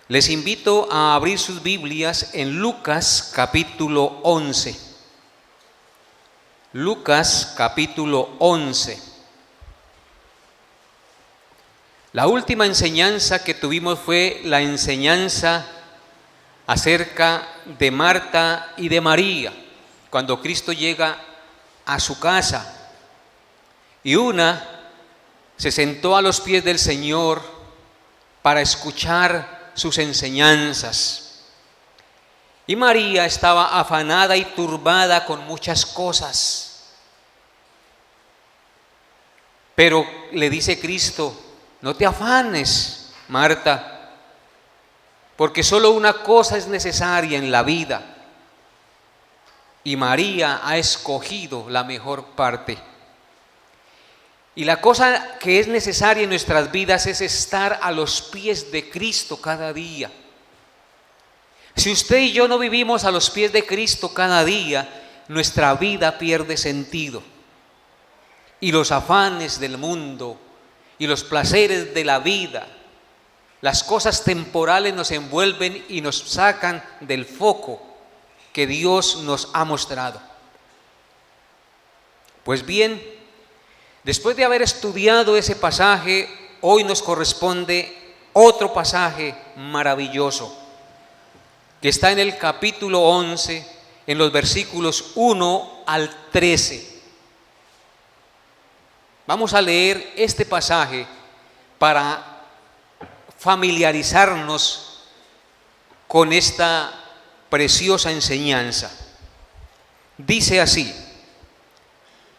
Les invito a abrir sus Biblias en Lucas capítulo 11. Lucas capítulo 11. La última enseñanza que tuvimos fue la enseñanza acerca de Marta y de María, cuando Cristo llega a su casa. Y una se sentó a los pies del Señor para escuchar sus enseñanzas. Y María estaba afanada y turbada con muchas cosas. Pero le dice Cristo: no te afanes, Marta, porque solo una cosa es necesaria en la vida, y María ha escogido la mejor parte. Y la cosa que es necesaria en nuestras vidas es estar a los pies de Cristo cada día. Si usted y yo no vivimos a los pies de Cristo cada día, nuestra vida pierde sentido. Y los afanes del mundo y los placeres de la vida, las cosas temporales nos envuelven y nos sacan del foco que Dios nos ha mostrado. Pues bien, después de haber estudiado ese pasaje, hoy nos corresponde otro pasaje maravilloso, que está en el capítulo 11, en los versículos 1 al 13. Vamos a leer este pasaje para familiarizarnos con esta preciosa enseñanza. Dice así: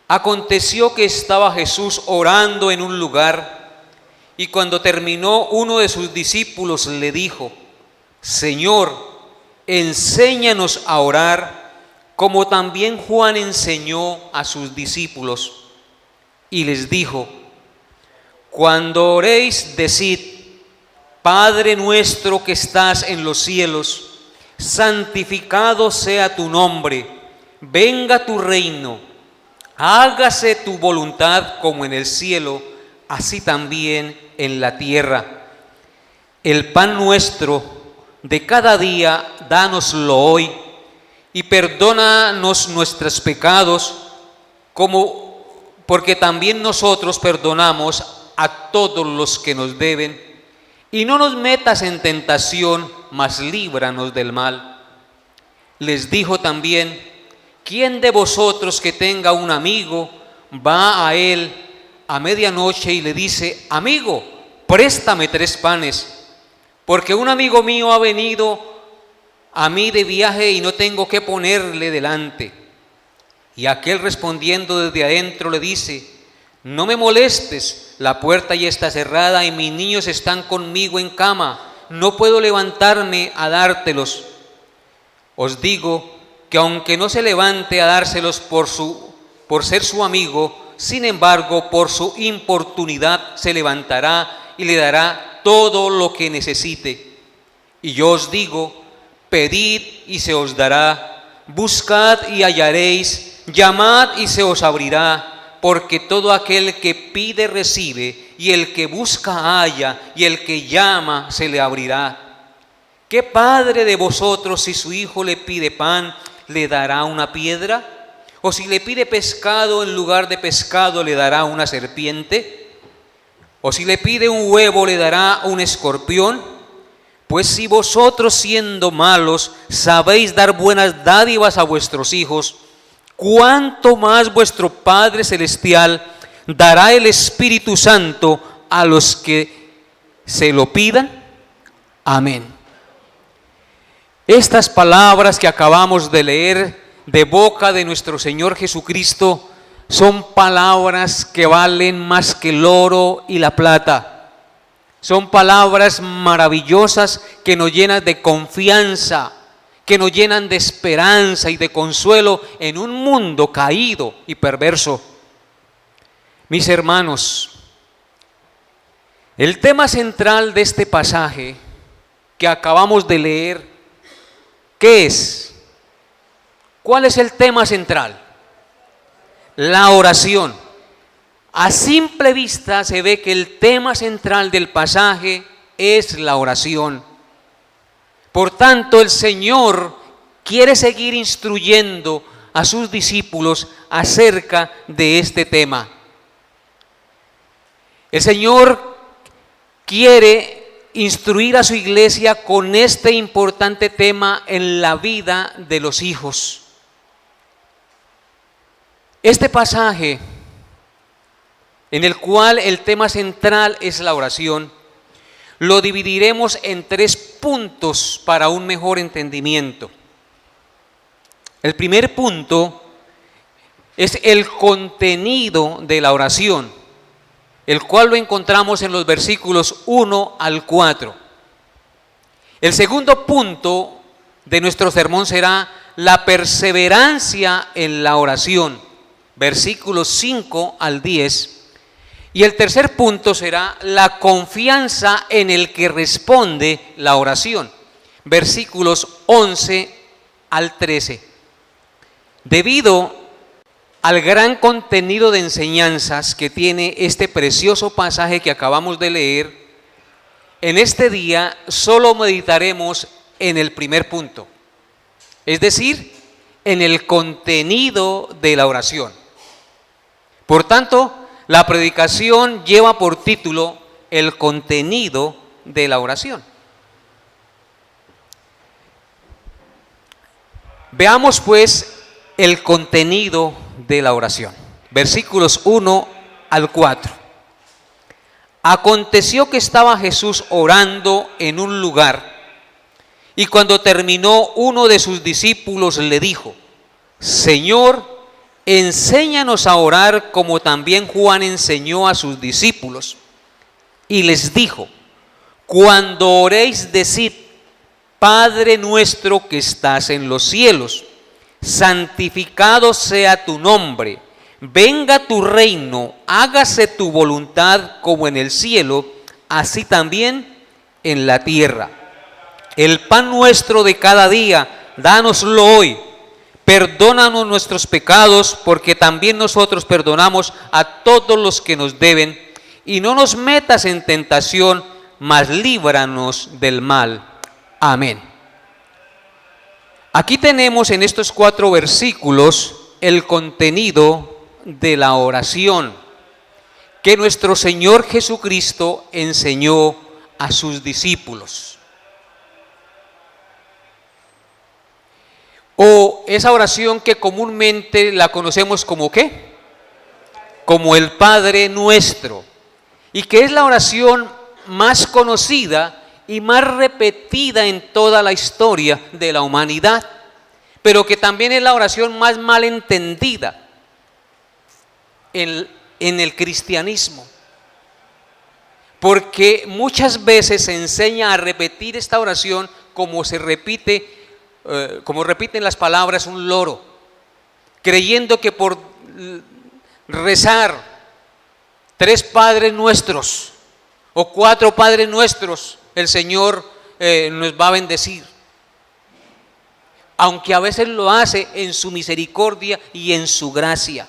aconteció que estaba Jesús orando en un lugar, y cuando terminó, uno de sus discípulos le dijo: Señor, enséñanos a orar, como también Juan enseñó a sus discípulos. Y les dijo: cuando oréis, decid: Padre nuestro que estás en los cielos, santificado sea tu nombre, venga tu reino, hágase tu voluntad como en el cielo, así también en la tierra. El pan nuestro de cada día, dánoslo hoy, y perdónanos nuestros pecados, porque también nosotros perdonamos a todos los que nos deben, y no nos metas en tentación, mas líbranos del mal. Les dijo también: ¿quién de vosotros que tenga un amigo va a él a medianoche y le dice: amigo, préstame 3 panes, porque un amigo mío ha venido a mí de viaje y no tengo qué ponerle delante? Y aquel, respondiendo desde adentro, le dice: no me molestes, la puerta ya está cerrada y mis niños están conmigo en cama, no puedo levantarme a dártelos. Os digo que aunque no se levante a dárselos por ser su amigo, sin embargo, por su importunidad se levantará y le dará todo lo que necesite. Y yo os digo: pedid y se os dará, buscad y hallaréis, llamad y se os abrirá, porque todo aquel que pide recibe, y el que busca halla, y el que llama se le abrirá. ¿Qué padre de vosotros, si su hijo le pide pan, le dará una piedra? ¿O si le pide pescado, en lugar de pescado le dará una serpiente? ¿O si le pide un huevo, le dará un escorpión? Pues si vosotros, siendo malos, sabéis dar buenas dádivas a vuestros hijos, ¿cuánto más vuestro Padre Celestial dará el Espíritu Santo a los que se lo pidan? Amén. Estas palabras que acabamos de leer de boca de nuestro Señor Jesucristo son palabras que valen más que el oro y la plata. Son palabras maravillosas que nos llenan de confianza, que nos llenan de esperanza y de consuelo en un mundo caído y perverso. Mis hermanos, el tema central de este pasaje que acabamos de leer, ¿qué es? ¿Cuál es el tema central? La oración. A simple vista se ve que el tema central del pasaje es la oración. Por tanto, el Señor quiere seguir instruyendo a sus discípulos acerca de este tema. El Señor quiere instruir a su iglesia con este importante tema en la vida de los hijos. Este pasaje, en el cual el tema central es la oración, lo dividiremos en 3 puntos para un mejor entendimiento. El primer punto es el contenido de la oración, el cual lo encontramos en los versículos 1 al 4. El segundo punto de nuestro sermón será la perseverancia en la oración, versículos 5 al 10. Y el tercer punto será la confianza en el que responde la oración, versículos 11 al 13. Debido al gran contenido de enseñanzas que tiene este precioso pasaje que acabamos de leer, en este día solo meditaremos en el primer punto, es decir, en el contenido de la oración. Por tanto, la predicación lleva por título el contenido de la oración. Veamos pues el contenido de la oración. Versículos 1 al 4. Aconteció que estaba Jesús orando en un lugar, y cuando terminó, uno de sus discípulos le dijo: Señor, enséñanos a orar como también Juan enseñó a sus discípulos. Y les dijo: cuando oréis, decid: Padre nuestro que estás en los cielos, santificado sea tu nombre, venga tu reino, hágase tu voluntad como en el cielo, así también en la tierra. El pan nuestro de cada día, dánoslo hoy. Perdónanos nuestros pecados, porque también nosotros perdonamos a todos los que nos deben, y no nos metas en tentación, mas líbranos del mal. Amén. Aquí tenemos en estos 4 versículos el contenido de la oración que nuestro Señor Jesucristo enseñó a sus discípulos. O esa oración que comúnmente la conocemos como ¿qué? Como el Padre Nuestro, y que es la oración más conocida y más repetida en toda la historia de la humanidad, pero que también es la oración más mal entendida en el cristianismo, porque muchas veces se enseña a repetir esta oración como se repite, como repiten las palabras un loro, creyendo que por rezar 3 Padres Nuestros o 4 Padres Nuestros el Señor nos va a bendecir, aunque a veces lo hace en su misericordia y en su gracia.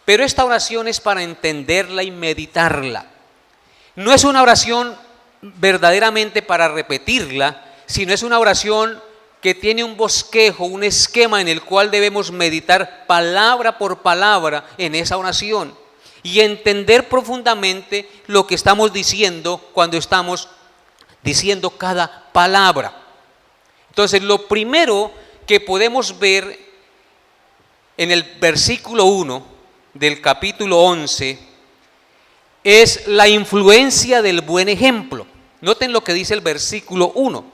Pero esta oración es para entenderla y meditarla. No es una oración verdaderamente para repetirla, sino es una oración que tiene un bosquejo, un esquema en el cual debemos meditar palabra por palabra en esa oración y entender profundamente lo que estamos diciendo cuando estamos diciendo cada palabra. Entonces, lo primero que podemos ver en el versículo 1 del capítulo 11 es la influencia del buen ejemplo. Noten lo que dice el versículo 1.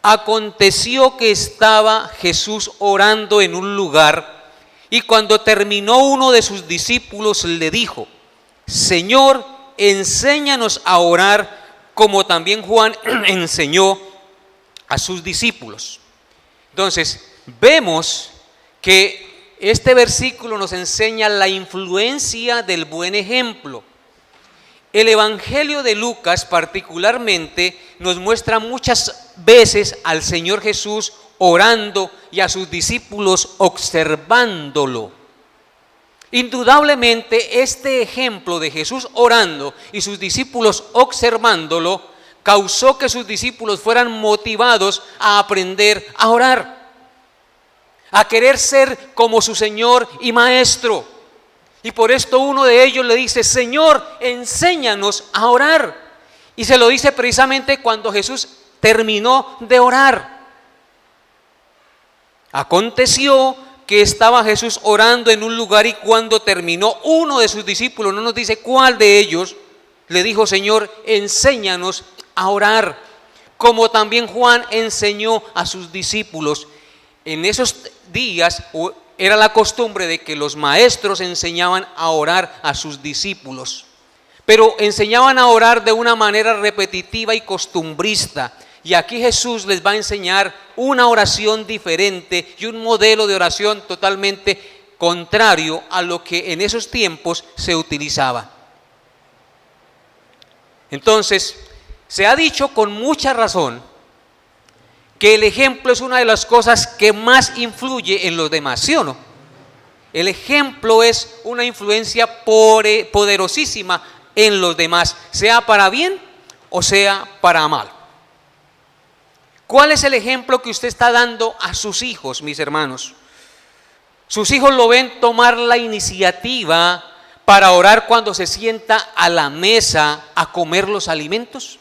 Aconteció que estaba Jesús orando en un lugar, y cuando terminó, uno de sus discípulos le dijo: Señor, enséñanos a orar como también Juan enseñó a sus discípulos. Entonces, vemos que este versículo nos enseña la influencia del buen ejemplo. El Evangelio de Lucas particularmente nos muestra muchas veces al Señor Jesús orando y a sus discípulos observándolo. Indudablemente este ejemplo de Jesús orando y sus discípulos observándolo causó que sus discípulos fueran motivados a aprender a orar, a querer ser como su Señor y Maestro. Y por esto uno de ellos le dice: Señor, enséñanos a orar. Y se lo dice precisamente cuando Jesús terminó de orar. Aconteció que estaba Jesús orando en un lugar, y cuando terminó, uno de sus discípulos, no nos dice cuál de ellos, le dijo: Señor, enséñanos a orar, como también Juan enseñó a sus discípulos. En esos días era la costumbre de que los maestros enseñaban a orar a sus discípulos, pero enseñaban a orar de una manera repetitiva y costumbrista. Y aquí Jesús les va a enseñar una oración diferente y un modelo de oración totalmente contrario a lo que en esos tiempos se utilizaba. Entonces, se ha dicho con mucha razón que el ejemplo es una de las cosas que más influye en los demás, ¿sí o no? El ejemplo es una influencia poderosísima en los demás, sea para bien o sea para mal. ¿Cuál es el ejemplo que usted está dando a sus hijos, mis hermanos? ¿Sus hijos lo ven tomar la iniciativa para orar cuando se sienta a la mesa a comer los alimentos?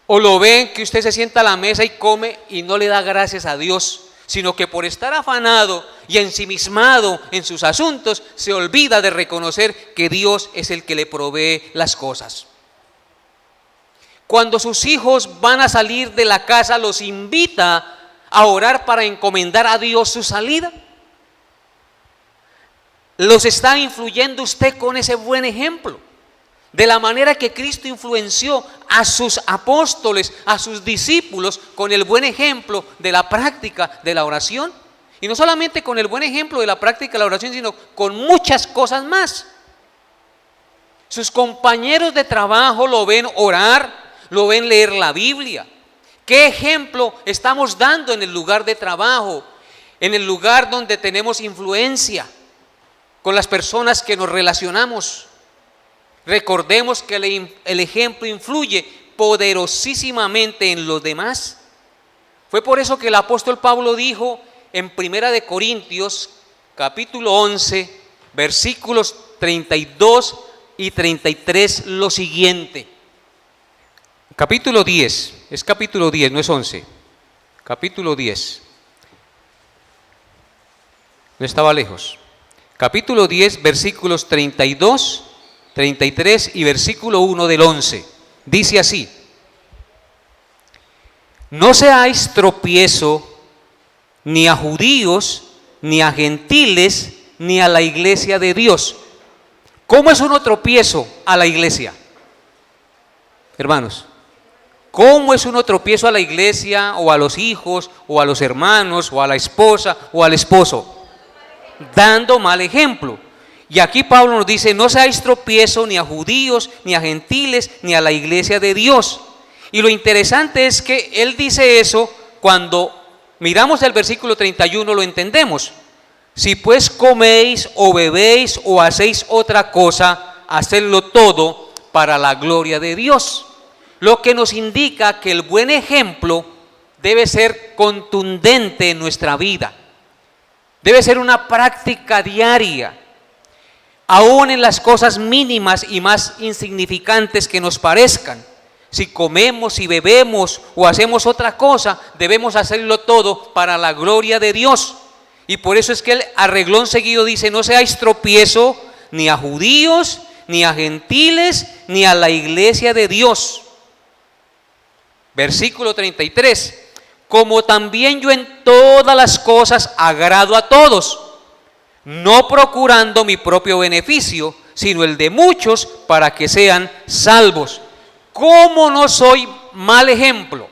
¿O lo ven que usted se sienta a la mesa y come y no le da gracias a Dios, sino que por estar afanado y ensimismado en sus asuntos se olvida de reconocer que Dios es el que le provee las cosas? Cuando sus hijos van a salir de la casa, ¿los invita a orar para encomendar a Dios su salida? ¿Los está influyendo usted con ese buen ejemplo? De la manera que Cristo influenció a sus apóstoles, a sus discípulos, con el buen ejemplo de la práctica de la oración. Y no solamente con el buen ejemplo de la práctica de la oración, sino con muchas cosas más. Sus compañeros de trabajo lo ven orar, lo ven leer la Biblia. ¿Qué ejemplo estamos dando en el lugar de trabajo, en el lugar donde tenemos influencia con las personas que nos relacionamos? Recordemos que el ejemplo influye poderosísimamente en los demás. Fue por eso que el apóstol Pablo dijo en 1 de Corintios capítulo 11 versículos 32 y 33 lo siguiente. Capítulo 10, es capítulo 10, no es 11, capítulo 10, no estaba lejos. Capítulo 10, versículos 32, 33 y versículo 1 del 11. Dice así: no seáis tropiezo ni a judíos, ni a gentiles, ni a la iglesia de Dios. ¿Cómo es uno tropiezo a la iglesia? Hermanos, ¿cómo es uno tropiezo a la iglesia, o a los hijos, o a los hermanos, o a la esposa, o al esposo? Dando mal ejemplo. Y aquí Pablo nos dice: no seáis tropiezo ni a judíos, ni a gentiles, ni a la iglesia de Dios. Y lo interesante es que él dice eso cuando miramos el versículo 31, lo entendemos. Si pues coméis o bebéis o hacéis otra cosa, hacedlo todo para la gloria de Dios. Lo que nos indica que el buen ejemplo debe ser contundente en nuestra vida. Debe ser una práctica diaria, aún en las cosas mínimas y más insignificantes que nos parezcan. Si comemos, si bebemos o hacemos otra cosa, debemos hacerlo todo para la gloria de Dios. Y por eso es que él a reglón seguido dice: no seáis tropiezo ni a judíos, ni a gentiles, ni a la iglesia de Dios. Versículo 33: como también yo en todas las cosas agrado a todos, no procurando mi propio beneficio, sino el de muchos, para que sean salvos. ¿Cómo no soy mal ejemplo?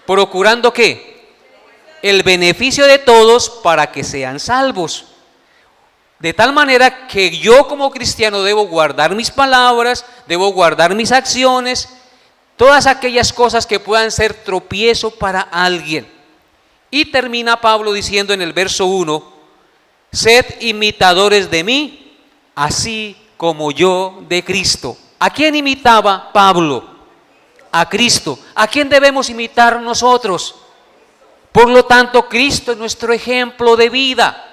¿Procurando qué? El beneficio de todos para que sean salvos. De tal manera que yo como cristiano debo guardar mis palabras, debo guardar mis acciones, todas aquellas cosas que puedan ser tropiezo para alguien. Y termina Pablo diciendo en el verso 1: sed imitadores de mí, así como yo de Cristo. ¿A quién imitaba Pablo? A Cristo. ¿A quién debemos imitar nosotros? Por lo tanto, Cristo es nuestro ejemplo de vida.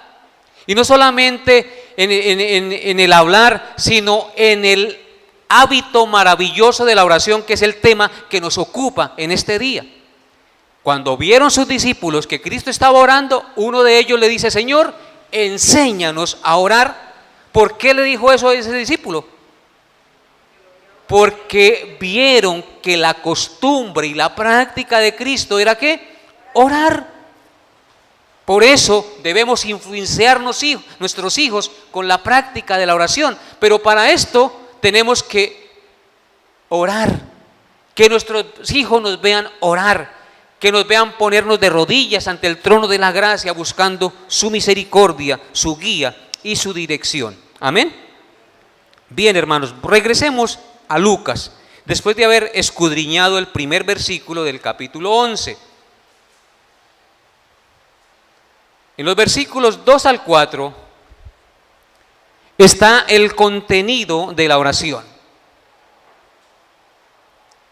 Y no solamente en el hablar, sino en el hábito maravilloso de la oración, que es el tema que nos ocupa en este día. Cuando vieron sus discípulos que Cristo estaba orando, uno de ellos le dice: Señor, enséñanos a orar. ¿Por qué le dijo eso a ese discípulo? Porque vieron que la costumbre y la práctica de Cristo era ¿qué? Orar. Por eso debemos influenciar nuestros hijos con la práctica de la oración. Pero para esto tenemos que orar, que nuestros hijos nos vean orar, que nos vean ponernos de rodillas ante el trono de la gracia, buscando su misericordia, su guía y su dirección. Amén. Bien, hermanos, regresemos a Lucas, después de haber escudriñado el primer versículo del capítulo 11. En los versículos 2 al 4 está el contenido de la oración.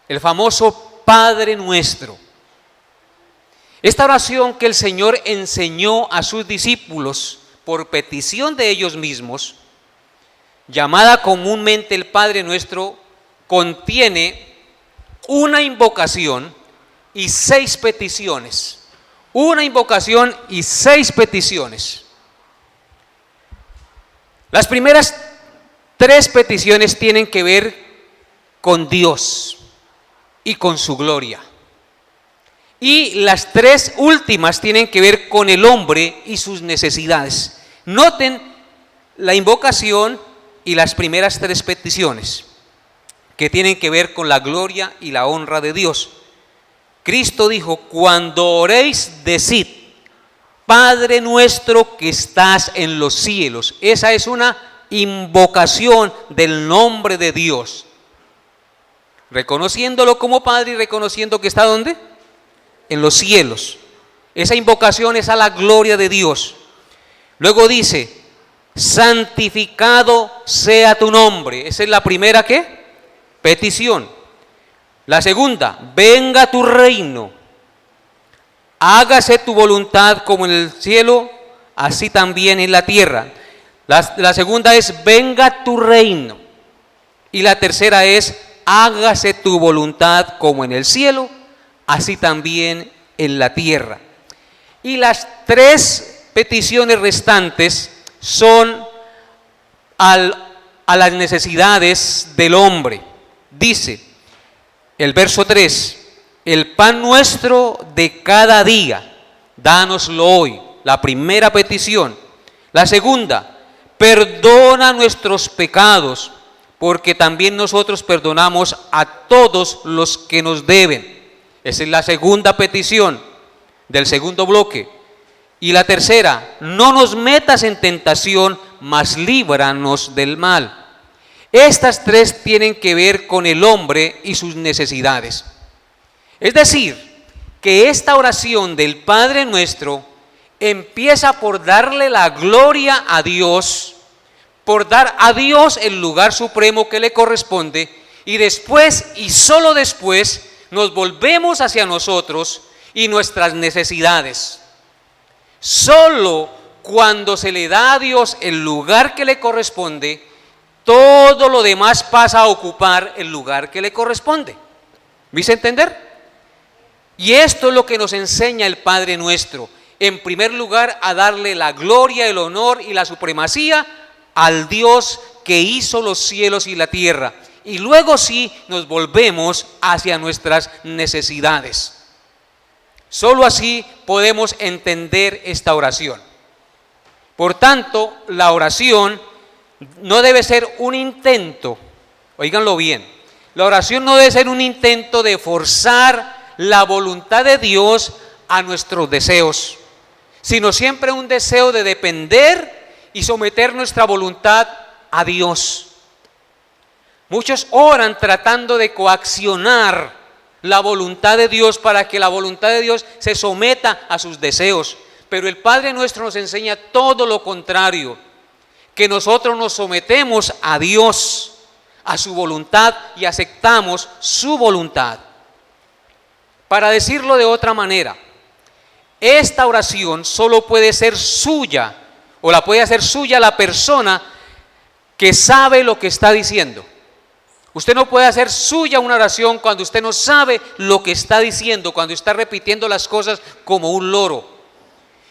El famoso Padre Nuestro. Esta oración que el Señor enseñó a sus discípulos por petición de ellos mismos, llamada comúnmente el Padre Nuestro, contiene una invocación y 6 peticiones. Una invocación y 6 peticiones. Las primeras 3 peticiones tienen que ver con Dios y con su gloria. Y las 3 últimas tienen que ver con el hombre y sus necesidades. Noten la invocación y las primeras 3 peticiones, que tienen que ver con la gloria y la honra de Dios. Cristo dijo: cuando oréis, decid: Padre nuestro que estás en los cielos. Esa es una invocación del nombre de Dios, reconociéndolo como Padre y reconociendo que está ¿dónde? En los cielos. Esa invocación es a la gloria de Dios. Luego dice: santificado sea tu nombre. Esa es la primera ¿qué? Petición. La segunda: venga tu reino, hágase tu voluntad como en el cielo, así también en la tierra. La segunda es: venga tu reino. Y la tercera es: hágase tu voluntad como en el cielo, así también en la tierra. Y las 3 peticiones restantes son a las necesidades del hombre. Dice el verso 3: el pan nuestro de cada día, dánoslo hoy. La primera petición. La segunda: perdona nuestros pecados, porque también nosotros perdonamos a todos los que nos deben. Esa es la segunda petición del segundo bloque. Y la tercera: no nos metas en tentación, mas líbranos del mal. Estas 3 tienen que ver con el hombre y sus necesidades. Es decir, que esta oración del Padre Nuestro empieza por darle la gloria a Dios, por dar a Dios el lugar supremo que le corresponde, y después, y solo después, nos volvemos hacia nosotros y nuestras necesidades. Solo cuando se le da a Dios el lugar que le corresponde, todo lo demás pasa a ocupar el lugar que le corresponde. ¿Me hice entender? Y esto es lo que nos enseña el Padre Nuestro. En primer lugar, a darle la gloria, el honor y la supremacía al Dios que hizo los cielos y la tierra. Y luego sí nos volvemos hacia nuestras necesidades. Solo así podemos entender esta oración. Por tanto, la oración no debe ser un intento, oíganlo bien, la oración no debe ser un intento de forzar la voluntad de Dios a nuestros deseos, sino siempre un deseo de depender y someter nuestra voluntad a Dios. Muchos oran tratando de coaccionar la voluntad de Dios para que la voluntad de Dios se someta a sus deseos, pero el Padre Nuestro nos enseña todo lo contrario, que nosotros nos sometemos a Dios, a su voluntad y aceptamos su voluntad. Para decirlo de otra manera, esta oración solo puede ser suya, o la puede hacer suya la persona que sabe lo que está diciendo. Usted no puede hacer suya una oración cuando usted no sabe lo que está diciendo, cuando está repitiendo las cosas como un loro.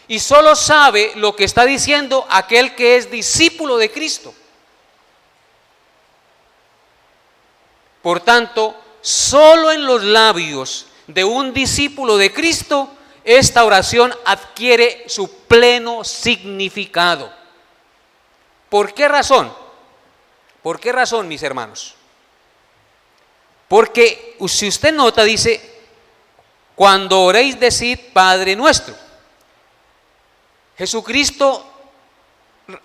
Y solo sabe lo que está diciendo aquel que es discípulo de Cristo. Por tanto, solo en los labios de un discípulo de Cristo, esta oración adquiere su pleno significado. ¿Por qué razón? ¿Por qué razón, mis hermanos? Porque si usted nota, dice, cuando oréis decid Padre nuestro. Jesucristo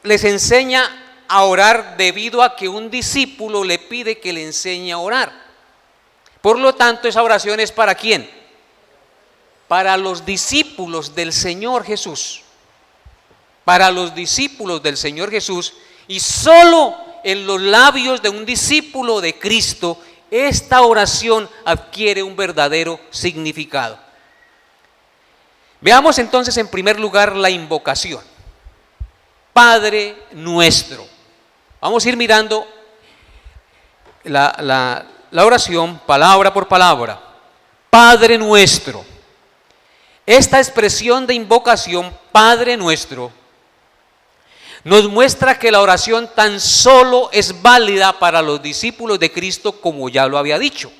les enseña a orar debido a que un discípulo le pide que le enseñe a orar. Por lo tanto, esa oración es ¿para quién? Para los discípulos del Señor Jesús. Para los discípulos del Señor Jesús. Y solo en los labios de un discípulo de Cristo esta oración adquiere un verdadero significado. Veamos entonces en primer lugar la invocación. Padre nuestro. Vamos a ir mirando la oración palabra por palabra. Padre nuestro. Esta expresión de invocación, Padre nuestro, nos muestra que la oración tan solo es válida para los discípulos de Cristo, como ya lo había dicho,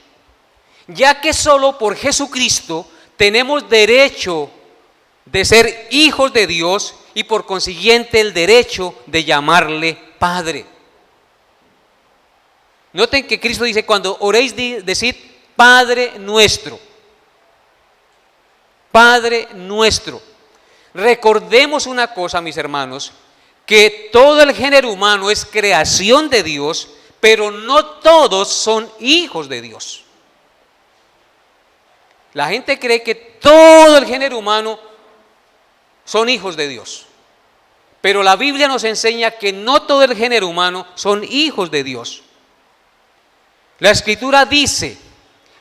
ya que solo por Jesucristo tenemos derecho de ser hijos de Dios y por consiguiente el derecho de llamarle Padre. Noten que Cristo dice, cuando oréis, decid Padre nuestro. Padre nuestro. Recordemos una cosa, mis hermanos, que todo el género humano es creación de Dios, pero no todos son hijos de Dios. La gente cree que todo el género humano son hijos de Dios, pero la Biblia nos enseña que no todo el género humano son hijos de Dios. La Escritura dice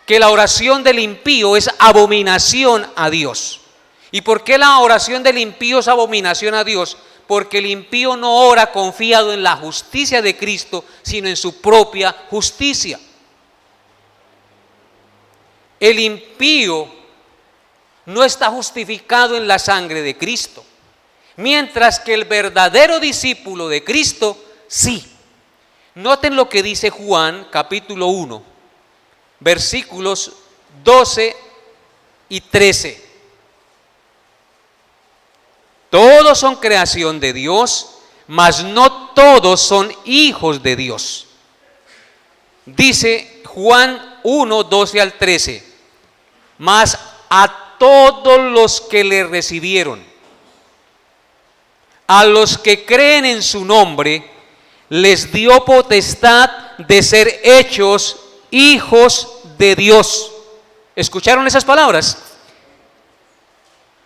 que la oración del impío es abominación a Dios. ¿Y por qué la oración del impío es abominación a Dios? Porque el impío no ora confiado en la justicia de Cristo, sino en su propia justicia. El impío no está justificado en la sangre de Cristo, mientras que el verdadero discípulo de Cristo sí. Noten lo que dice Juan capítulo 1, versículos 12 y 13. Todos son creación de Dios, mas no todos son hijos de Dios. Dice Juan 1, 12 al 13. Mas a todos los que le recibieron, a los que creen en su nombre, les dio potestad de ser hechos hijos de Dios. ¿Escucharon esas palabras?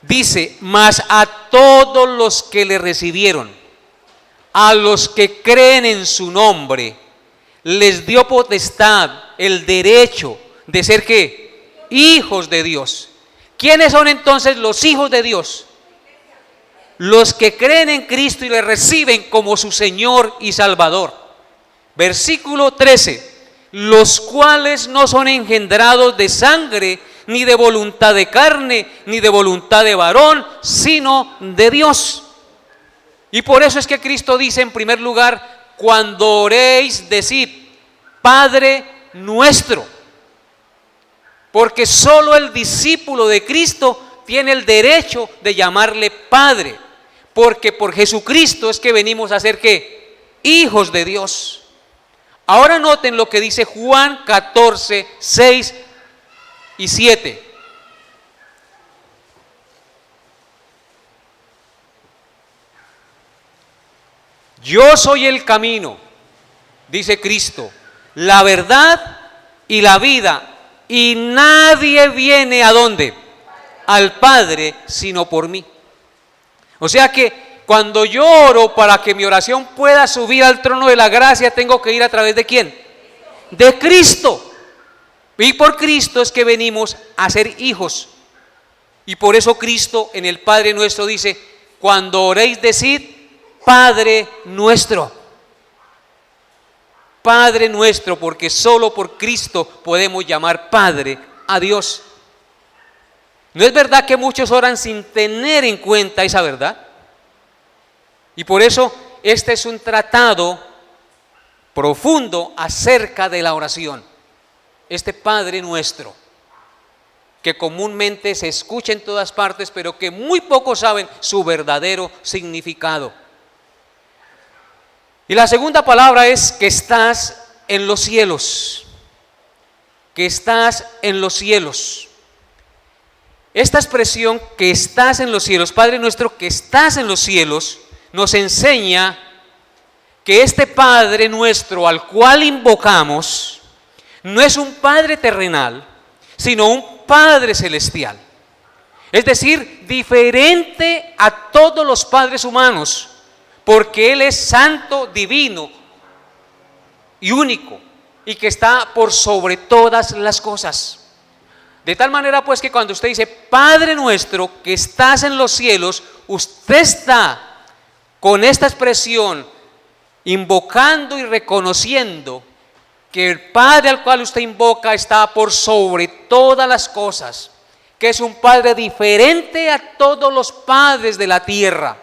Dice, mas a todos los que le recibieron, a los que creen en su nombre, les dio potestad, el derecho de ser ¿qué? Hijos de Dios. ¿Quiénes son entonces los hijos de Dios? Los que creen en Cristo y le reciben como su Señor y Salvador. Versículo 13, los cuales no son engendrados de sangre, ni de voluntad de carne, ni de voluntad de varón, sino de Dios. Y por eso es que Cristo dice en primer lugar, cuando oréis, decid, Padre nuestro. Porque solo el discípulo de Cristo tiene el derecho de llamarle Padre. Porque por Jesucristo es que venimos a ser ¿qué? Hijos de Dios. Ahora noten lo que dice Juan 14, 6 y 7. Yo soy el camino, dice Cristo, la verdad y la vida, y nadie viene ¿a dónde? Al Padre, sino por mí. O sea que cuando yo oro para que mi oración pueda subir al trono de la gracia, tengo que ir a través de ¿quién? de Cristo. Y por Cristo es que venimos a ser hijos. Y por eso Cristo en el Padre Nuestro dice, cuando oréis decid, Padre Nuestro. Padre Nuestro, porque solo por Cristo podemos llamar Padre a Dios. ¿No es verdad que muchos oran sin tener en cuenta esa verdad? Y por eso este es un tratado profundo acerca de la oración. Este Padre Nuestro, que comúnmente se escucha en todas partes, pero que muy pocos saben su verdadero significado. Y la segunda palabra es que estás en los cielos. Que estás en los cielos. Esta expresión, que estás en los cielos, Padre Nuestro, que estás en los cielos, nos enseña que este Padre Nuestro al cual invocamos no es un Padre terrenal, sino un Padre celestial. Es decir, diferente a todos los padres humanos, porque Él es santo, divino y único, y que está por sobre todas las cosas. De tal manera pues que cuando usted dice, Padre Nuestro que estás en los cielos, usted está con esta expresión invocando y reconociendo que el Padre al cual usted invoca está por sobre todas las cosas, que es un Padre diferente a todos los padres de la tierra,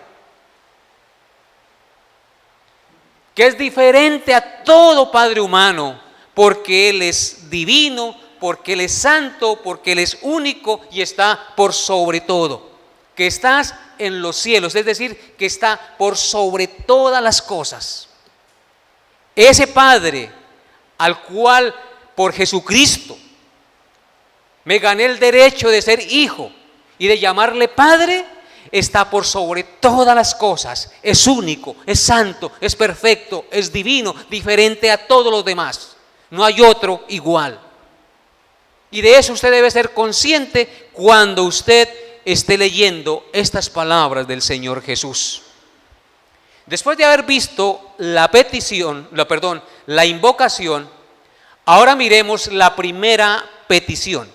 que es diferente a todo padre humano, porque Él es divino, porque Él es santo, porque Él es único y está por sobre todo. Que estás en los cielos, es decir, que está por sobre todas las cosas. Ese Padre al cual por Jesucristo me gané el derecho de ser hijo y de llamarle Padre, está por sobre todas las cosas, es único, es santo, es perfecto, es divino, diferente a todos los demás. No hay otro igual. Y de eso usted debe ser consciente cuando usted esté leyendo estas palabras del Señor Jesús. Después de haber visto la invocación, ahora miremos la primera petición.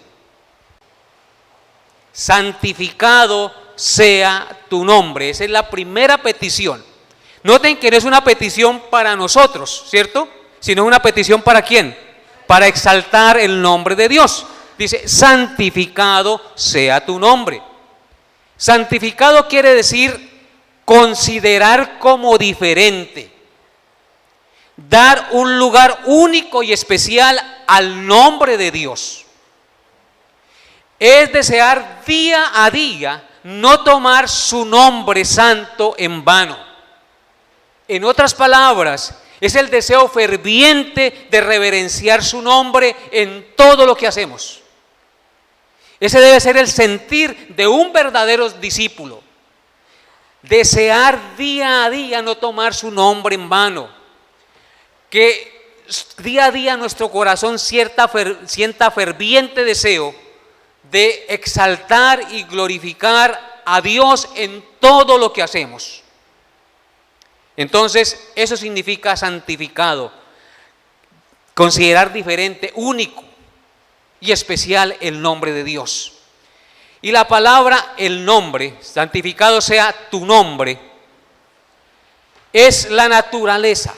Santificado sea tu nombre. Esa es la primera petición. Noten que no es una petición para nosotros, ¿cierto? Sino una petición ¿para quién? Para exaltar el nombre de Dios. Dice, santificado sea tu nombre. Santificado quiere decir considerar como diferente, dar un lugar único y especial al nombre de Dios. Es desear día a día no tomar su nombre santo en vano. En otras palabras, es el deseo ferviente de reverenciar su nombre en todo lo que hacemos. Ese debe ser el sentir de un verdadero discípulo. Desear día a día no tomar su nombre en vano. Que día a día nuestro corazón sienta ferviente deseo de exaltar y glorificar a Dios en todo lo que hacemos. Entonces, eso significa santificado. Considerar diferente, único y especial el nombre de Dios. Y la palabra, el nombre, santificado sea tu nombre, es la naturaleza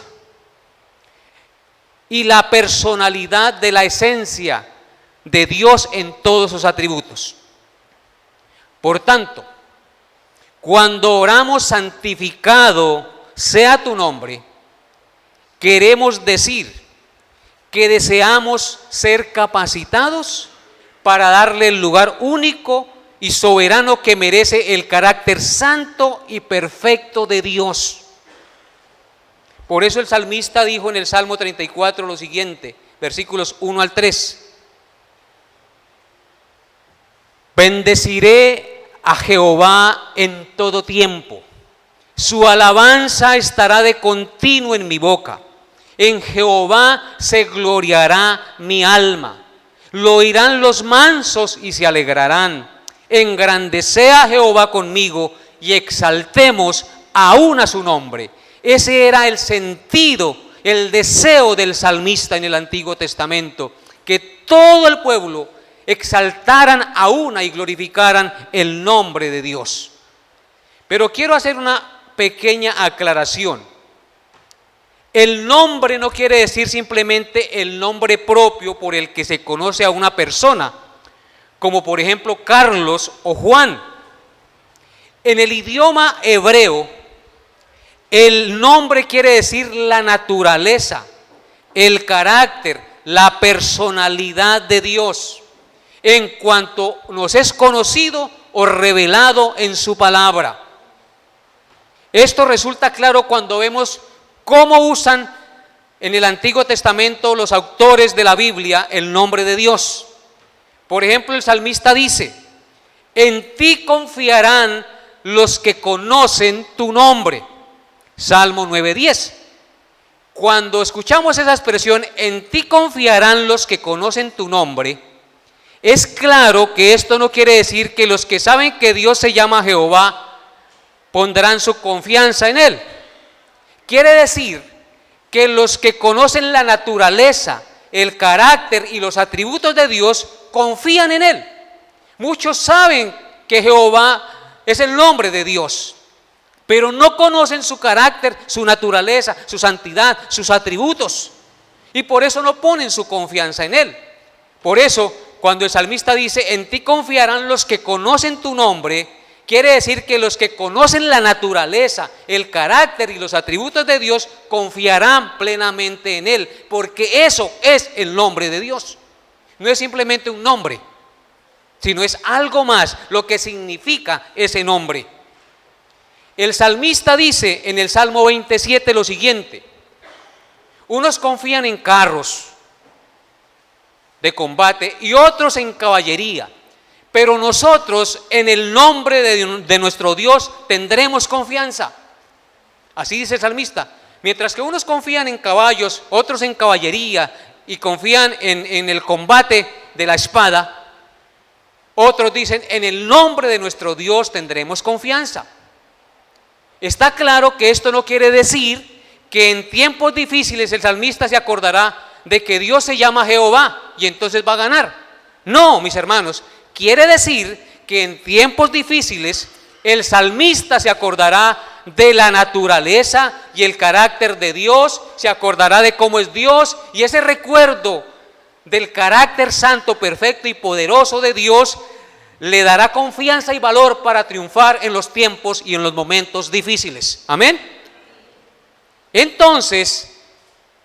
y la personalidad de la esencia de Dios en todos sus atributos. Por tanto, cuando oramos santificado sea tu nombre, queremos decir que deseamos ser capacitados para darle el lugar único y soberano que merece el carácter santo y perfecto de Dios. Por eso el salmista dijo en el Salmo 34 lo siguiente, versículos 1 al 3. Bendeciré a Jehová en todo tiempo. Su alabanza estará de continuo en mi boca. En Jehová se gloriará mi alma. Lo oirán los mansos y se alegrarán. Engrandece a Jehová conmigo y exaltemos aún a su nombre. Ese era el sentido el deseo del salmista en el Antiguo Testamento, que todo el pueblo exaltaran a una y glorificaran el nombre de Dios. Pero quiero hacer una pequeña aclaración. El nombre no quiere decir simplemente el nombre propio por el que se conoce a una persona, como por ejemplo Carlos o Juan. En el idioma hebreo, el nombre quiere decir la naturaleza, el carácter, la personalidad de Dios, en cuanto nos es conocido o revelado en su palabra. Esto resulta claro cuando vemos cómo usan en el Antiguo Testamento los autores de la Biblia el nombre de Dios. Por ejemplo, el salmista dice: en ti confiarán los que conocen tu nombre. Salmo 9:10. Cuando escuchamos esa expresión, en ti confiarán los que conocen tu nombre, es claro que esto no quiere decir que los que saben que Dios se llama Jehová pondrán su confianza en Él. Quiere decir que los que conocen la naturaleza, el carácter y los atributos de Dios confían en Él. Muchos saben que Jehová es el nombre de Dios, pero no conocen su carácter, su naturaleza, su santidad, sus atributos, y por eso no ponen su confianza en Él. Por eso, cuando el salmista dice: en ti confiarán los que conocen tu nombre, quiere decir que los que conocen la naturaleza, el carácter y los atributos de Dios confiarán plenamente en Él, porque eso es el nombre de Dios. No es simplemente un nombre, sino es algo más, lo que significa ese nombre. El salmista dice en el Salmo 27 lo siguiente: unos confían en carros de combate y otros en caballería, pero nosotros en el nombre de nuestro Dios tendremos confianza. Así dice el salmista. Mientras que unos confían en caballos, otros en caballería y confían en el combate de la espada, otros dicen: en el nombre de nuestro Dios tendremos confianza. Está claro que esto no quiere decir que en tiempos difíciles el salmista se acordará de que Dios se llama Jehová y entonces va a ganar. No, mis hermanos, quiere decir que en tiempos difíciles el salmista se acordará de la naturaleza y el carácter de Dios, se acordará de cómo es Dios, y ese recuerdo del carácter santo, perfecto y poderoso de Dios le dará confianza y valor para triunfar en los tiempos y en los momentos difíciles. Amén. Entonces,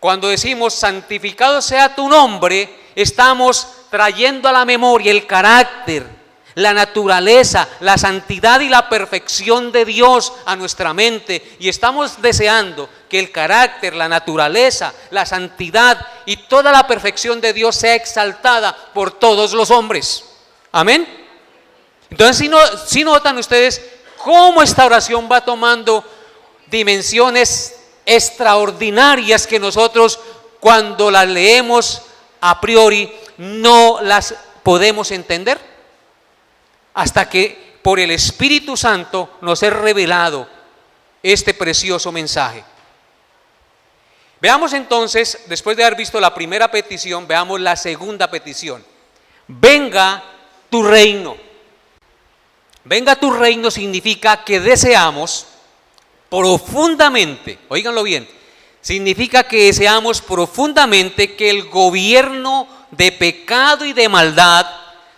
cuando decimos santificado sea tu nombre, estamos trayendo a la memoria el carácter, la naturaleza, la santidad y la perfección de Dios a nuestra mente, y estamos deseando que el carácter, la naturaleza, la santidad y toda la perfección de Dios sea exaltada por todos los hombres. Amén. Entonces, si notan ustedes cómo esta oración va tomando dimensiones extraordinarias que nosotros, cuando las leemos a priori, no las podemos entender, hasta que por el Espíritu Santo nos es revelado este precioso mensaje. Veamos entonces, después de haber visto la primera petición, veamos la segunda petición: venga tu reino. Venga tu reino significa que deseamos profundamente, óiganlo bien, significa que deseamos profundamente que el gobierno de pecado y de maldad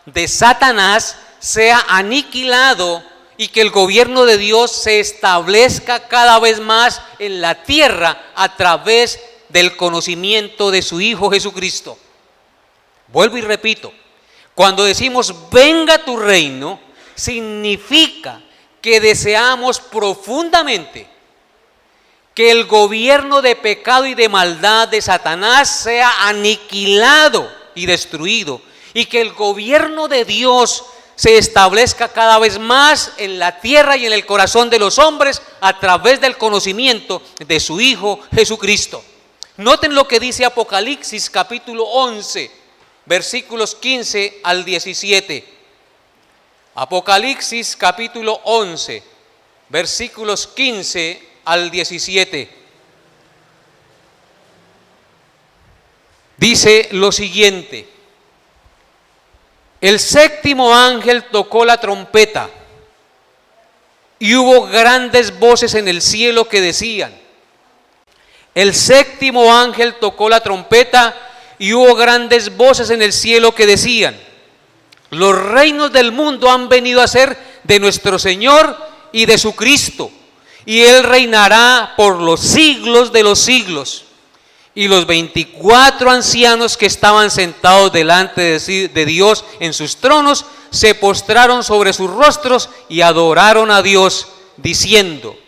de Satanás sea aniquilado y que el gobierno de Dios se establezca cada vez más en la tierra a través del conocimiento de su Hijo Jesucristo. Vuelvo y repito, cuando decimos venga tu reino, significa que deseamos profundamente que el gobierno de pecado y de maldad de Satanás sea aniquilado y destruido, y que el gobierno de Dios se establezca cada vez más en la tierra y en el corazón de los hombres a través del conocimiento de su Hijo Jesucristo. Noten lo que dice Apocalipsis capítulo 11, versículos 15 al 17. Apocalipsis capítulo 11, versículos 15 al 17. dice lo siguiente: el séptimo ángel tocó la trompeta y hubo grandes voces en el cielo que decían. El séptimo ángel tocó la trompeta y hubo grandes voces en el cielo que decían: los reinos del mundo han venido a ser de nuestro Señor y de su Cristo, y Él reinará por los siglos de los siglos. Y los 24 ancianos que estaban sentados delante de Dios en sus tronos se postraron sobre sus rostros y adoraron a Dios, diciendo: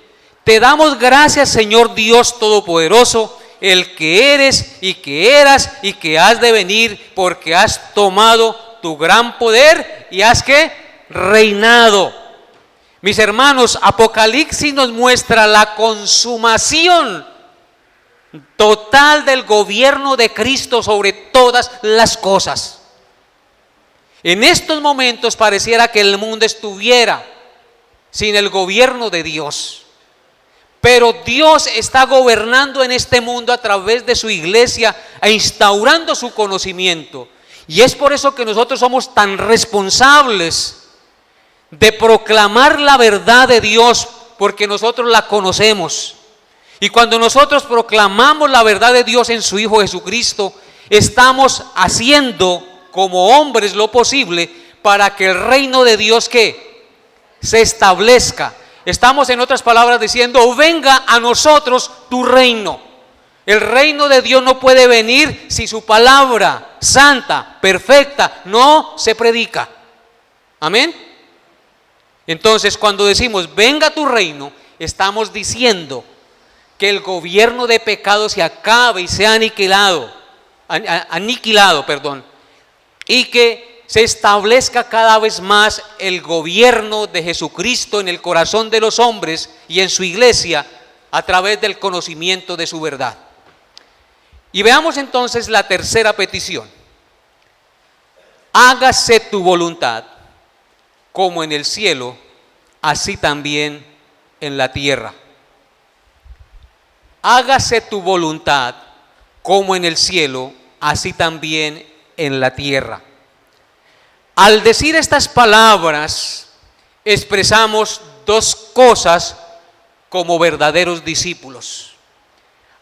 te damos gracias, Señor Dios Todopoderoso, el que eres y que eras y que has de venir, porque has tomado tu gran poder y has ¿qué? Reinado. Mis hermanos, Apocalipsis nos muestra la consumación total del gobierno de Cristo sobre todas las cosas. En estos momentos pareciera que el mundo estuviera sin el gobierno de Dios. Pero Dios está gobernando en este mundo a través de su iglesia e instaurando su conocimiento. Y es por eso que nosotros somos tan responsables de proclamar la verdad de Dios, porque nosotros la conocemos. Y cuando nosotros proclamamos la verdad de Dios en su Hijo Jesucristo, estamos haciendo como hombres lo posible para que el reino de Dios ¿qué? Se establezca. Estamos, en otras palabras, diciendo: venga a nosotros tu reino. El reino de Dios no puede venir si su palabra santa, perfecta, no se predica. Amén. Entonces, cuando decimos venga tu reino, estamos diciendo que el gobierno de pecado se acabe y sea aniquilado, y que se establezca cada vez más el gobierno de Jesucristo en el corazón de los hombres y en su iglesia a través del conocimiento de su verdad. Y veamos entonces la tercera petición: hágase tu voluntad como en el cielo, así también en la tierra. Hágase tu voluntad como en el cielo, así también en la tierra. Al decir estas palabras, expresamos dos cosas como verdaderos discípulos.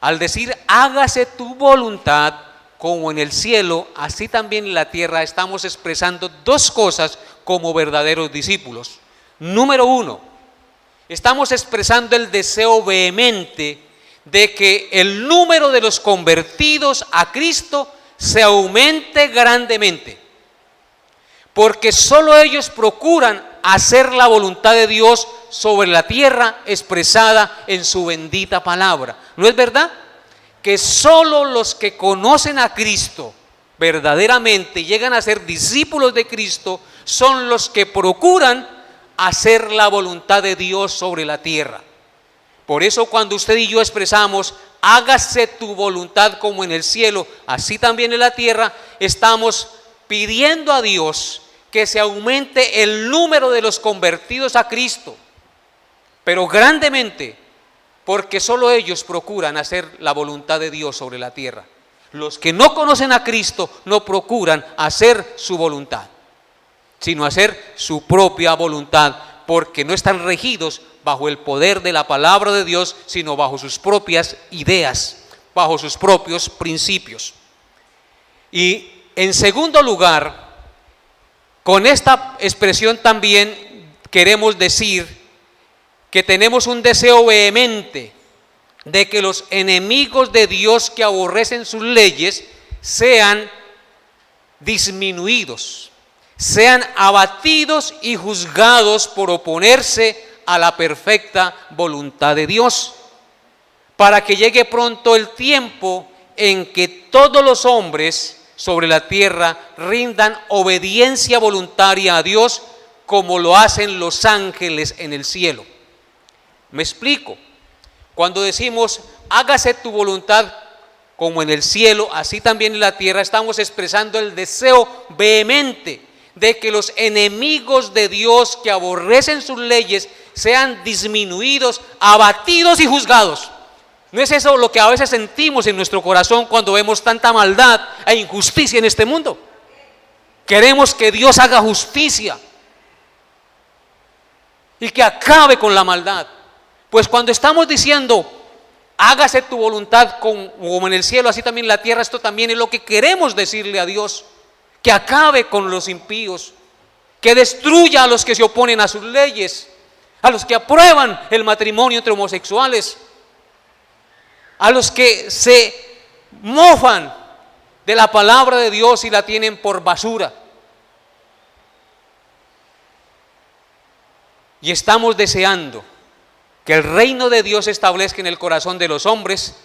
Al decir hágase tu voluntad como en el cielo, así también en la tierra, estamos expresando dos cosas como verdaderos discípulos. Número uno, estamos expresando el deseo vehemente de que el número de los convertidos a Cristo se aumente grandemente, porque solo ellos procuran hacer la voluntad de Dios sobre la tierra expresada en su bendita palabra. ¿No es verdad? Que solo los que conocen a Cristo verdaderamente, llegan a ser discípulos de Cristo, son los que procuran hacer la voluntad de Dios sobre la tierra. Por eso cuando usted y yo expresamos hágase tu voluntad como en el cielo, así también en la tierra, estamos pidiendo a Dios que se aumente el número de los convertidos a Cristo, pero grandemente, porque solo ellos procuran hacer la voluntad de Dios sobre la tierra. Los que no conocen a Cristo no procuran hacer su voluntad, sino hacer su propia voluntad, porque no están regidos bajo el poder de la palabra de Dios, sino bajo sus propias ideas, bajo sus propios principios. Y en segundo lugar, con esta expresión también queremos decir que tenemos un deseo vehemente de que los enemigos de Dios que aborrecen sus leyes sean disminuidos, sean abatidos y juzgados por oponerse a la perfecta voluntad de Dios, para que llegue pronto el tiempo en que todos los hombres sobre la tierra rindan obediencia voluntaria a Dios como lo hacen los ángeles en el cielo. Me explico. Cuando decimos hágase tu voluntad como en el cielo, así también en la tierra, estamos expresando el deseo vehemente de que los enemigos de Dios que aborrecen sus leyes sean disminuidos, abatidos y juzgados. ¿No es eso lo que a veces sentimos en nuestro corazón cuando vemos tanta maldad e injusticia en este mundo? Queremos que Dios haga justicia y que acabe con la maldad. Pues cuando estamos diciendo, hágase tu voluntad como en el cielo, así también en la tierra, esto también es lo que queremos decirle a Dios, que acabe con los impíos, que destruya a los que se oponen a sus leyes, a los que aprueban el matrimonio entre homosexuales, a los que se mofan de la palabra de Dios y la tienen por basura. Y estamos deseando que el reino de Dios se establezca en el corazón de los hombres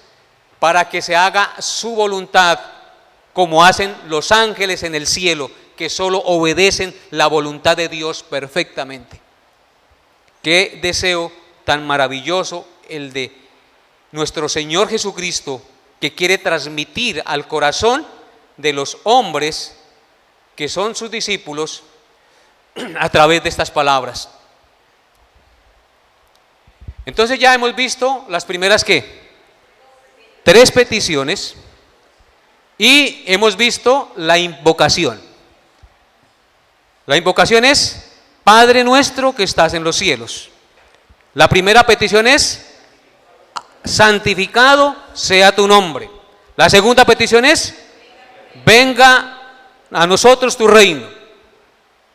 para que se haga su voluntad como hacen los ángeles en el cielo, que solo obedecen la voluntad de Dios perfectamente. Qué deseo tan maravilloso el de nuestro Señor Jesucristo, que quiere transmitir al corazón de los hombres que son sus discípulos a través de estas palabras. Entonces ya hemos visto las primeras ¿qué? 3 peticiones y hemos visto la invocación. La invocación es: Padre nuestro que estás en los cielos. La primera petición es: santificado sea tu nombre. La segunda petición es: venga a nosotros tu reino.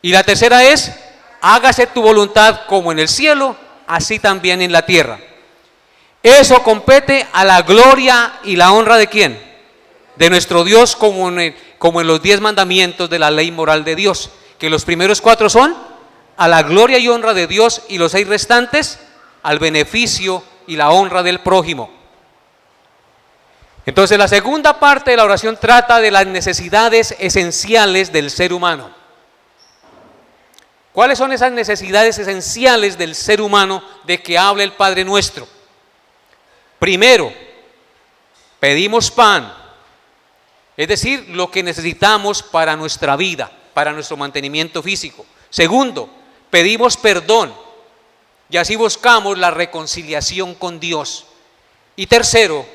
Y la tercera es: hágase tu voluntad como en el cielo, así también en la tierra. Eso compete a la gloria y la honra ¿de quién? De nuestro Dios, como en los 10 mandamientos de la ley moral de Dios, que los primeros 4 son a la gloria y honra de Dios, y los 6 restantes al beneficio y la honra del prójimo. Entonces la segunda parte de la oración trata de las necesidades esenciales del ser humano. ¿Cuáles son esas necesidades esenciales del ser humano de que habla el Padre Nuestro? Primero, pedimos pan, es decir, lo que necesitamos para nuestra vida, para nuestro mantenimiento físico. Segundo, pedimos perdón y así buscamos la reconciliación con Dios. Y tercero,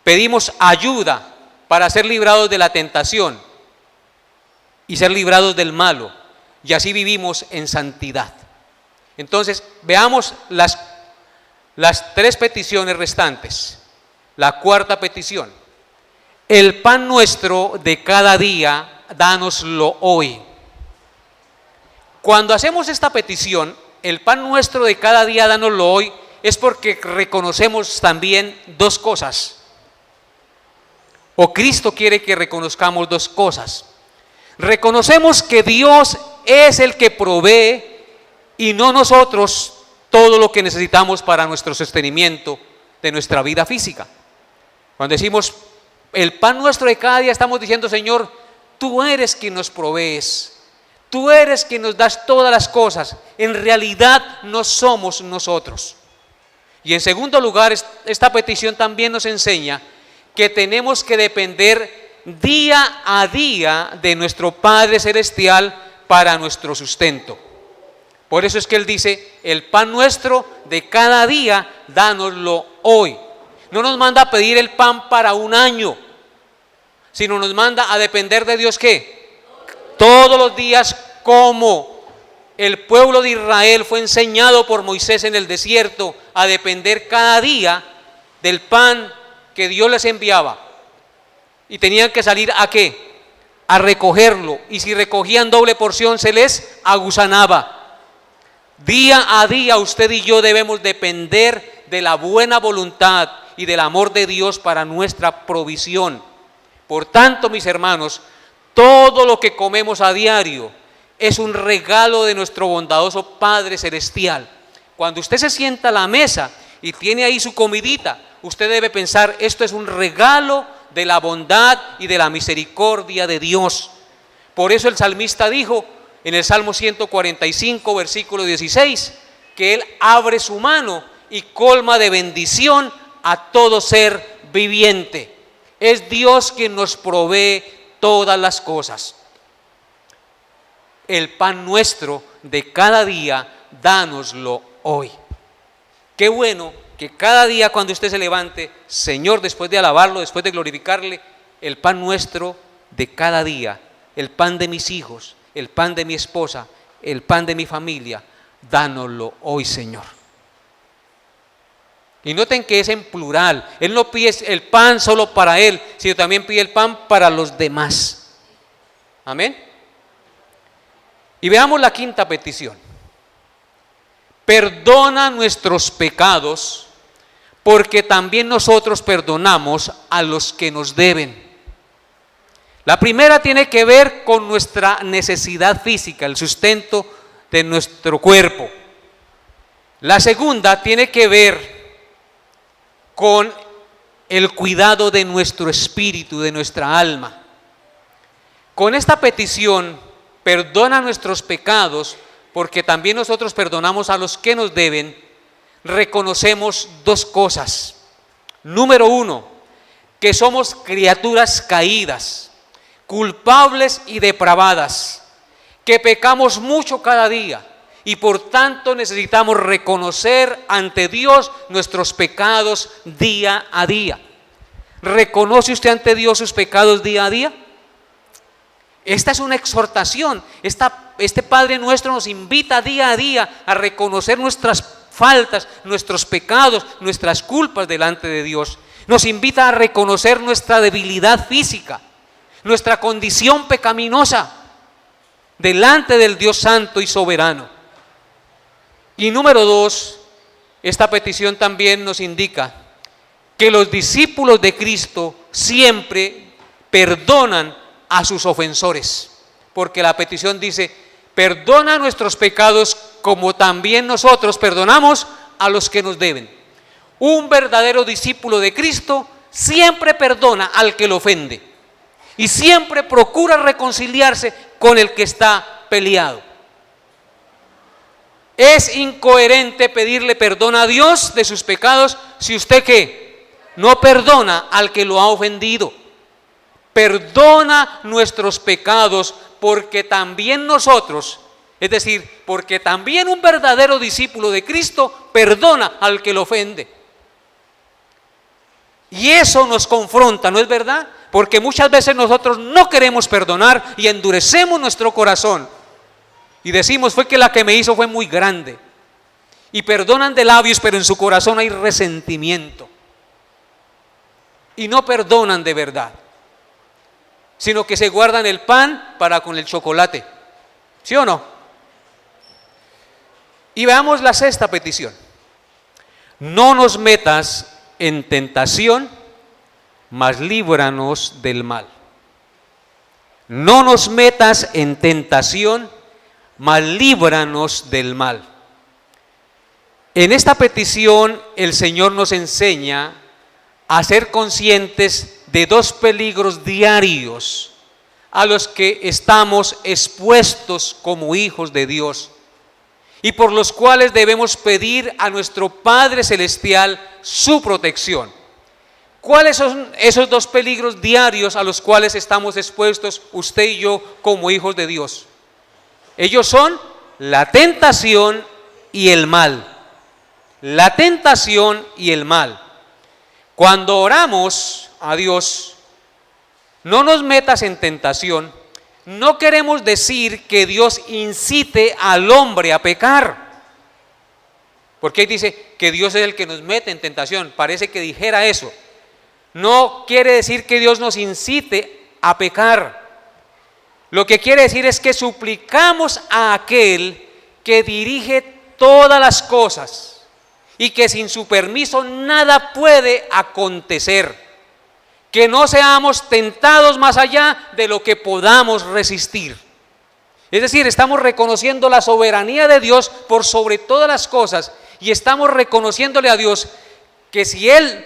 pedimos ayuda para ser librados de la tentación y ser librados del malo, y así vivimos en santidad. Entonces, veamos las 3 peticiones restantes. La cuarta petición: el pan nuestro de cada día, dánoslo hoy. Cuando hacemos esta petición, el pan nuestro de cada día, dánoslo hoy, es porque reconocemos también 2 cosas. O Cristo quiere que reconozcamos 2 cosas. Reconocemos que Dios es el que provee y no nosotros todo lo que necesitamos para nuestro sostenimiento de nuestra vida física. Cuando decimos el pan nuestro de cada día, estamos diciendo: Señor, tú eres quien nos provees, tú eres quien nos das todas las cosas. En realidad no somos nosotros. Y en segundo lugar, esta petición también nos enseña que tenemos que depender día a día de nuestro Padre Celestial para nuestro sustento. Por eso es que Él dice: el pan nuestro de cada día, dánoslo hoy. No nos manda a pedir el pan para un año, sino nos manda a depender de Dios ¿qué? Todos los días, como el pueblo de Israel fue enseñado por Moisés en el desierto a depender cada día del pan que Dios les enviaba. Y tenían que salir ¿a qué? A recogerlo, y si recogían doble porción se les agusanaba. Día a día usted y yo debemos depender de la buena voluntad y del amor de Dios para nuestra provisión. Por tanto, mis hermanos, todo lo que comemos a diario es un regalo de nuestro bondadoso Padre Celestial. Cuando usted se sienta a la mesa y tiene ahí su comidita, usted debe pensar: esto es un regalo de la bondad y de la misericordia de Dios. Por eso el salmista dijo en el Salmo 145, versículo 16, que Él abre su mano y colma de bendición a todo ser viviente. Es Dios quien nos provee todas las cosas. El pan nuestro de cada día, dánoslo hoy. Qué bueno que cada día cuando usted se levante, Señor, después de alabarlo, después de glorificarle, el pan nuestro de cada día, el pan de mis hijos, el pan de mi esposa, el pan de mi familia, dánoslo hoy, Señor. Y noten que es en plural. Él no pide el pan solo para él, sino también pide el pan para los demás. Amén. Y veamos la quinta petición. Perdona nuestros pecados, porque también nosotros perdonamos a los que nos deben. La primera tiene que ver con nuestra necesidad física, el sustento de nuestro cuerpo. La segunda tiene que ver con el cuidado de nuestro espíritu, de nuestra alma. Con esta petición, perdona nuestros pecados, porque también nosotros perdonamos a los que nos deben, reconocemos dos cosas. Número uno, que somos criaturas caídas, culpables y depravadas, que pecamos mucho cada día y por tanto necesitamos reconocer ante Dios nuestros pecados día a día. ¿Reconoce usted ante Dios sus pecados día a día? Esta es una exhortación. Este Padre nuestro nos invita día a día a reconocer nuestras faltas, nuestros pecados, nuestras culpas delante de Dios. Nos invita a reconocer nuestra debilidad física, nuestra condición pecaminosa delante del Dios santo y soberano. Y número dos, esta petición también nos indica que los discípulos de Cristo siempre perdonan a sus ofensores, porque la petición dice: perdona nuestros pecados como también nosotros perdonamos a los que nos deben. Un verdadero discípulo de Cristo siempre perdona al que lo ofende y siempre procura reconciliarse con el que está peleado. Es incoherente pedirle perdón a Dios de sus pecados si usted ¿qué? No perdona al que lo ha ofendido. Perdona nuestros pecados porque también nosotros, es decir, porque también un verdadero discípulo de Cristo perdona al que lo ofende. Y eso nos confronta, ¿no es verdad? Porque muchas veces nosotros no queremos perdonar y endurecemos nuestro corazón. Y decimos: fue que la que me hizo fue muy grande. Y perdonan de labios, pero en su corazón hay resentimiento. Y no perdonan de verdad, sino que se guardan el pan para con el chocolate. ¿Sí o no? Y veamos la sexta petición. No nos metas en tentación, mas líbranos del mal. No nos metas en tentación, mas líbranos del mal. En esta petición el Señor nos enseña a ser conscientes de dos peligros diarios a los que estamos expuestos como hijos de Dios y por los cuales debemos pedir a nuestro Padre Celestial su protección. ¿Cuáles son esos dos peligros diarios a los cuales estamos expuestos usted y yo como hijos de Dios? Ellos son la tentación y el mal. La tentación y el mal. Cuando oramos a Dios, no nos metas en tentación, no queremos decir que Dios incite al hombre a pecar. Porque ahí dice que Dios es el que nos mete en tentación. Parece que dijera eso. No quiere decir que Dios nos incite a pecar. Lo que quiere decir es que suplicamos a aquel que dirige todas las cosas y que sin su permiso nada puede acontecer. Que no seamos tentados más allá de lo que podamos resistir. Es decir, estamos reconociendo la soberanía de Dios por sobre todas las cosas y estamos reconociéndole a Dios que si Él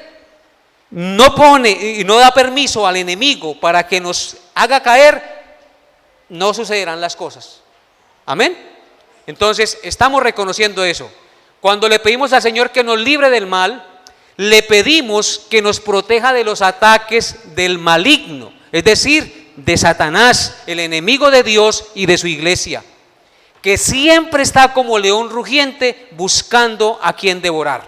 no pone y no da permiso al enemigo para que nos haga caer, no sucederán las cosas. Amén. Entonces estamos reconociendo eso. Cuando le pedimos al Señor que nos libre del mal, le pedimos que nos proteja de los ataques del maligno, es decir, de Satanás, el enemigo de Dios y de su iglesia, que siempre está como león rugiente buscando a quien devorar.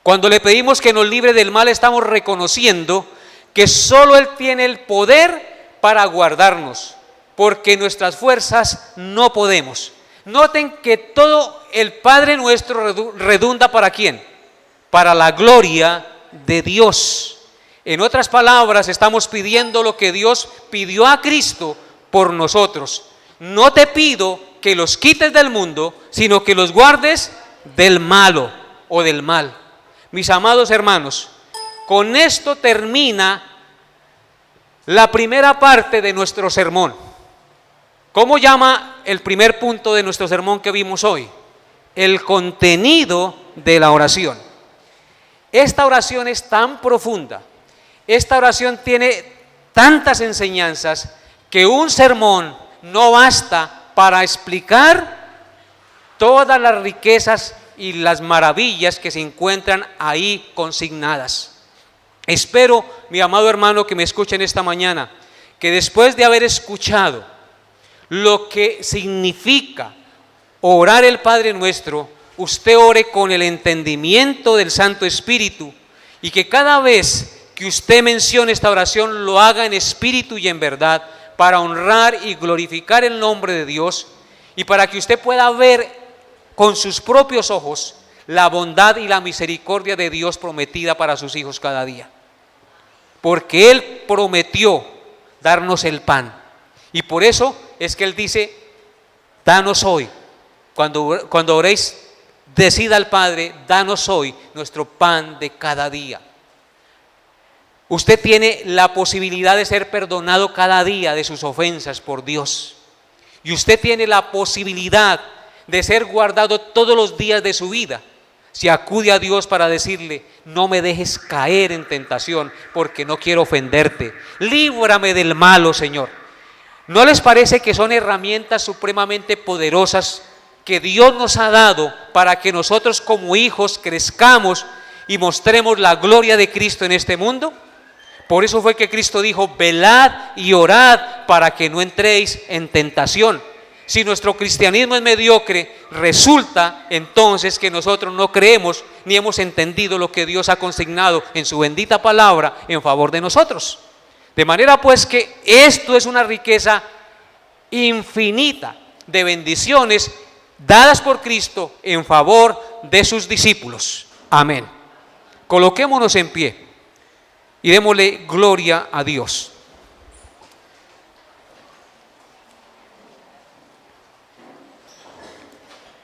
Cuando le pedimos que nos libre del mal, estamos reconociendo que solo Él tiene el poder para guardarnos, porque nuestras fuerzas no podemos. Noten que todo el Padre nuestro redunda ¿para quién? Para la gloria de Dios. En otras palabras, estamos pidiendo lo que Dios pidió a Cristo por nosotros. No te pido que los quites del mundo, sino que los guardes del malo o del mal. Mis amados hermanos, con esto termina la primera parte de nuestro sermón. ¿Cómo llama el primer punto de nuestro sermón que vimos hoy? El contenido de la oración. Esta oración es tan profunda, esta oración tiene tantas enseñanzas que un sermón no basta para explicar todas las riquezas y las maravillas que se encuentran ahí consignadas. Espero, mi amado hermano que me escuchen esta mañana, que después de haber escuchado lo que significa orar el Padre Nuestro, usted ore con el entendimiento del Santo Espíritu, y que cada vez que usted mencione esta oración lo haga en espíritu y en verdad, para honrar y glorificar el nombre de Dios, y para que usted pueda ver con sus propios ojos la bondad y la misericordia de Dios prometida para sus hijos cada día. Porque Él prometió darnos el pan, y por eso es que Él dice: danos hoy, cuando oréis, decida al Padre: danos hoy nuestro pan de cada día. Usted tiene la posibilidad de ser perdonado cada día de sus ofensas por Dios, y usted tiene la posibilidad de ser guardado todos los días de su vida si acude a Dios para decirle: no me dejes caer en tentación, porque no quiero ofenderte, líbrame del malo, Señor. ¿No les parece que son herramientas supremamente poderosas que Dios nos ha dado para que nosotros como hijos crezcamos y mostremos la gloria de Cristo en este mundo? Por eso fue que Cristo dijo: velad y orad para que no entréis en tentación. Si nuestro cristianismo es mediocre, resulta entonces que nosotros no creemos ni hemos entendido lo que Dios ha consignado en su bendita palabra en favor de nosotros. De manera pues que esto es una riqueza infinita de bendiciones dadas por Cristo en favor de sus discípulos. Amén. Coloquémonos en pie y démosle gloria a Dios.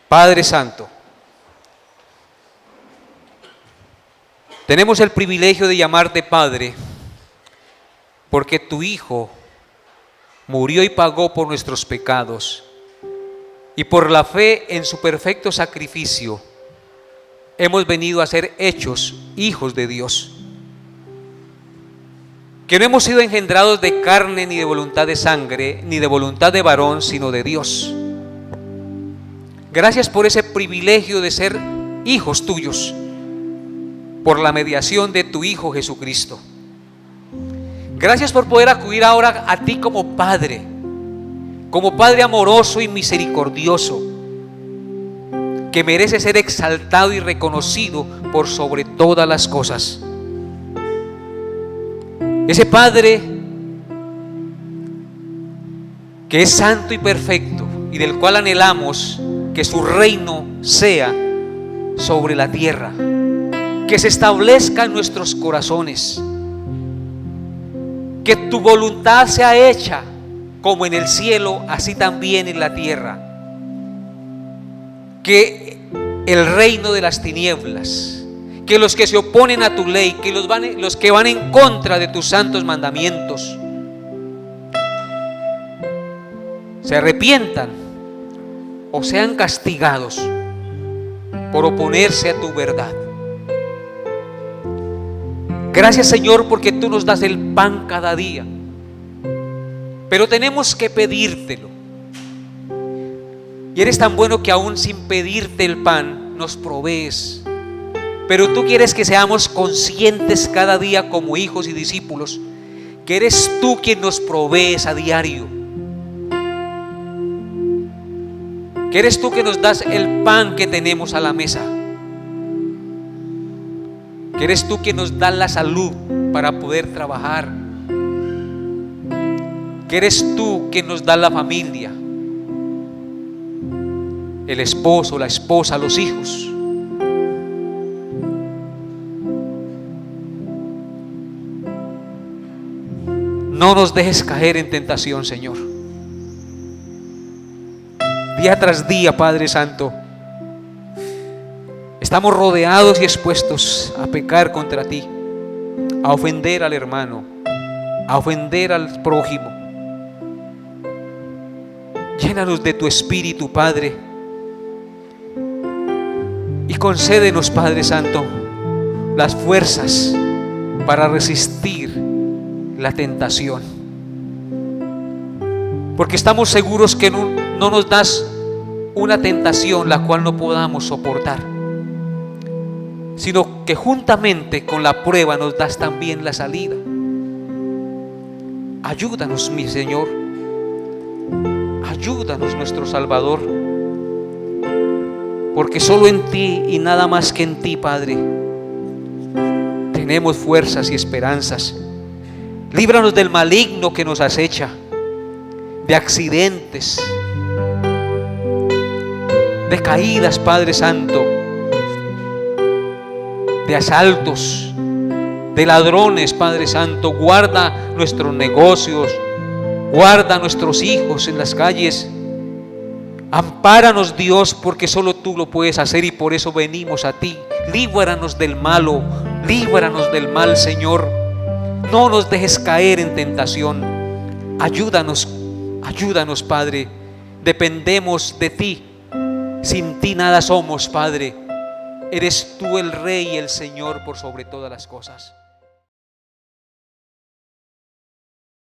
Padre Santo, tenemos el privilegio de llamarte Padre, porque tu Hijo murió y pagó por nuestros pecados, y por la fe en su perfecto sacrificio hemos venido a ser hechos hijos de Dios, que no hemos sido engendrados de carne ni de voluntad de sangre ni de voluntad de varón, sino de Dios. Gracias por ese privilegio de ser hijos tuyos, por la mediación de tu Hijo Jesucristo. Gracias por poder acudir ahora a ti como Padre amoroso y misericordioso, que merece ser exaltado y reconocido por sobre todas las cosas. Ese Padre que es santo y perfecto, y del cual anhelamos que su reino sea sobre la tierra, que se establezca en nuestros corazones, que tu voluntad sea hecha como en el cielo, así también en la tierra, que el reino de las tinieblas, que los que se oponen a tu ley, que los que van en contra de tus santos mandamientos, se arrepientan o sean castigados por oponerse a tu verdad. Gracias, Señor, porque tú nos das el pan cada día, pero tenemos que pedírtelo, y eres tan bueno que aún sin pedirte el pan nos provees. Pero tú quieres que seamos conscientes cada día como hijos y discípulos que eres tú quien nos provees a diario, que eres tú que nos das el pan que tenemos a la mesa. que eres tú quien nos da la salud para poder trabajar, que eres tú quien nos da la familia, el esposo, la esposa, los hijos. No nos dejes caer en tentación, Señor. Día tras día, Padre Santo, estamos rodeados y expuestos a pecar contra ti, a ofender al hermano, a ofender al prójimo. Llénanos de tu Espíritu, Padre, y concédenos, Padre Santo, las fuerzas para resistir la tentación, porque estamos seguros que no nos das una tentación la cual no podamos soportar, sino que juntamente con la prueba nos das también la salida. Ayúdanos, mi Señor, ayúdanos, nuestro Salvador, porque solo en ti y nada más que en ti, Padre, tenemos fuerzas y esperanzas. Líbranos del maligno que nos acecha, de accidentes, de caídas, Padre Santo, de asaltos, de ladrones, Padre Santo. Guarda nuestros negocios, guarda a nuestros hijos en las calles. Ampáranos, Dios, porque solo tú lo puedes hacer y por eso venimos a ti. Líbranos del malo, líbranos del mal, Señor. No nos dejes caer en tentación. Ayúdanos, ayúdanos, Padre. Dependemos de ti. Sin ti nada somos, Padre. Eres tú el Rey y el Señor por sobre todas las cosas.